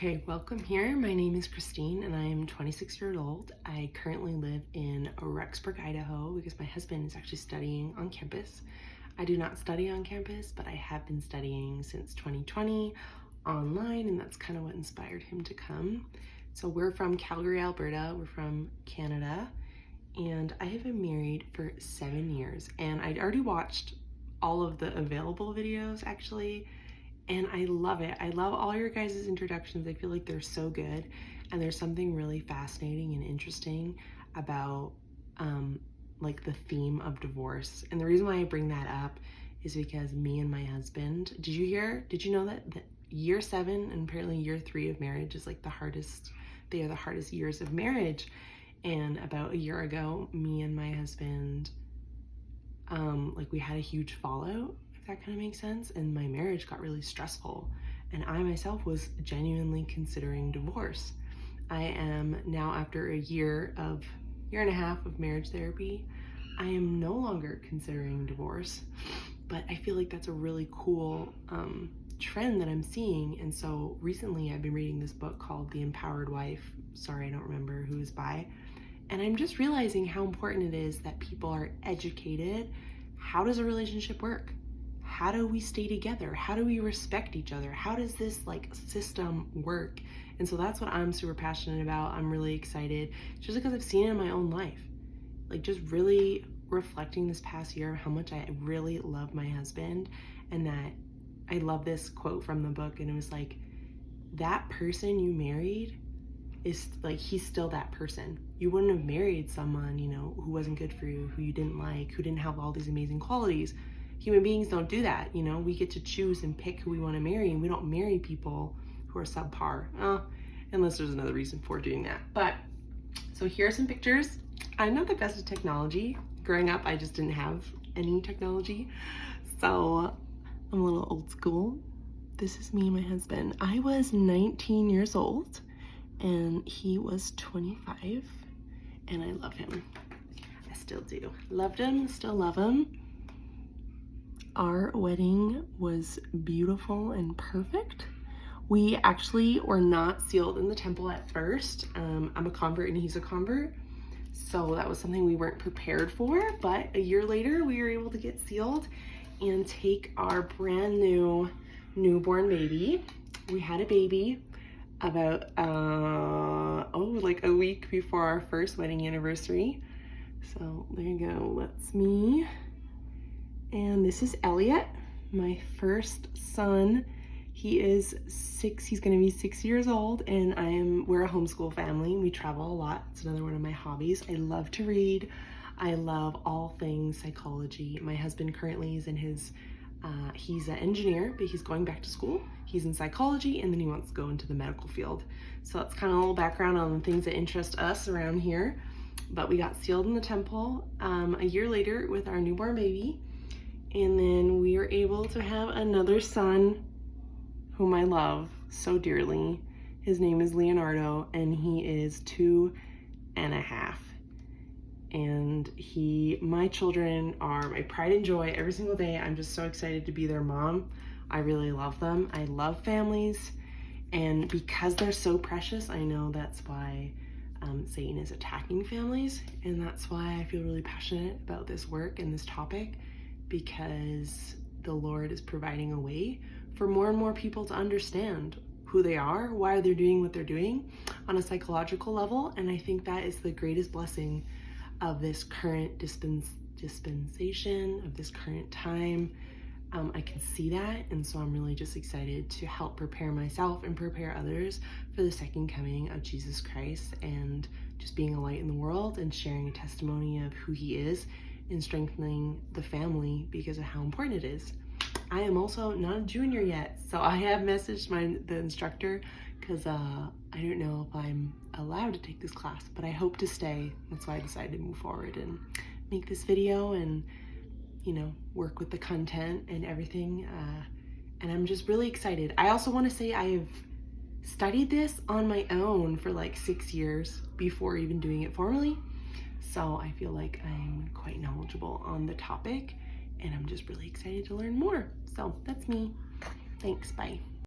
Okay, welcome here. My name is Christine and I am 26 years old. I currently live in Rexburg, Idaho because my husband is actually studying on campus. I do not study on campus, but I have been studying since 2020 online, and that's kind of what inspired him to come. So we're from Calgary, Alberta. We're from Canada, and I have been married for 7 years, and I'd already watched all of the available videos actually, and I love it. I love all your guys' introductions. I feel like they're so good, and there's something really fascinating and interesting about like the theme of divorce. And the reason why I bring that up is because me and my husband, did you know that year 7 and apparently year 3 of marriage is like they are the hardest years of marriage. And about a year ago, me and my husband, like we had a huge fallout, if that kind of makes sense, and my marriage got really stressful, and I myself was genuinely considering divorce. I am now, after a year and a half of marriage therapy, I am no longer considering divorce, but I feel like that's a really cool trend that I'm seeing. And so recently I've been reading this book called The Empowered Wife. Sorry, I don't remember who it's by. And I'm just realizing how important it is that people are educated. How does a relationship work? How do we stay together? How do we respect each other? How does this like system work? And so that's what I'm super passionate about. I'm really excited just because I've seen it in my own life. Like just really reflecting this past year how much I really love my husband, and that I love this quote from the book, and it was like, that person you married is like, he's still that person. You wouldn't have married someone, you know, who wasn't good for you, who you didn't like, who didn't have all these amazing qualities. Human beings don't do that, you know. We get to choose and pick who we want to marry, and we don't marry people who are subpar, unless there's another reason for doing that. But so here are some pictures. I'm not the best at technology. Growing up, I just didn't have any technology, so I'm a little old school. This is me and my husband. I was 19 years old and he was 25, and I love him. I still do. Loved him, still love him. Our wedding was beautiful and perfect. We actually were not sealed in the temple at first. I'm a convert and he's a convert, so that was something we weren't prepared for, but a year later we were able to get sealed and take our brand new newborn baby. We had a baby about like a week before our first wedding anniversary. So there you go, that's me. And this is Elliot, my first son. He is 6, he's gonna be 6 years old, and we're a homeschool family. We travel a lot. It's another one of my hobbies. I love to read. I love all things psychology. My husband currently is in his, he's an engineer, but he's going back to school. He's in psychology, and then he wants to go into the medical field. So that's kind of a little background on the things that interest us around here. But we got sealed in the temple a year later with our newborn baby. And then we were able to have another son whom I love so dearly. His name is Leonardo, and he is 2.5. And my children are my pride and joy every single day. I'm just so excited to be their mom. I really love them. I love families. And because they're so precious, I know that's why Satan is attacking families. And that's why I feel really passionate about this work and this topic, because the Lord is providing a way for more and more people to understand who they are, why they're doing what they're doing on a psychological level. And I think that is the greatest blessing of this current dispensation, of this current time. I can see that, and so I'm really just excited to help prepare myself and prepare others for the second coming of Jesus Christ, and just being a light in the world and sharing a testimony of who he is, and strengthening the family because of how important it is. I am also not a junior yet, so I have messaged the instructor because I don't know if I'm allowed to take this class, but I hope to stay. That's why I decided to move forward and make this video and, you know, work with the content and everything. And I'm just really excited. I also want to say I have studied this on my own for like 6 years before even doing it formally. So I feel like I'm quite knowledgeable on the topic, and I'm just really excited to learn more. So that's me. Thanks, bye.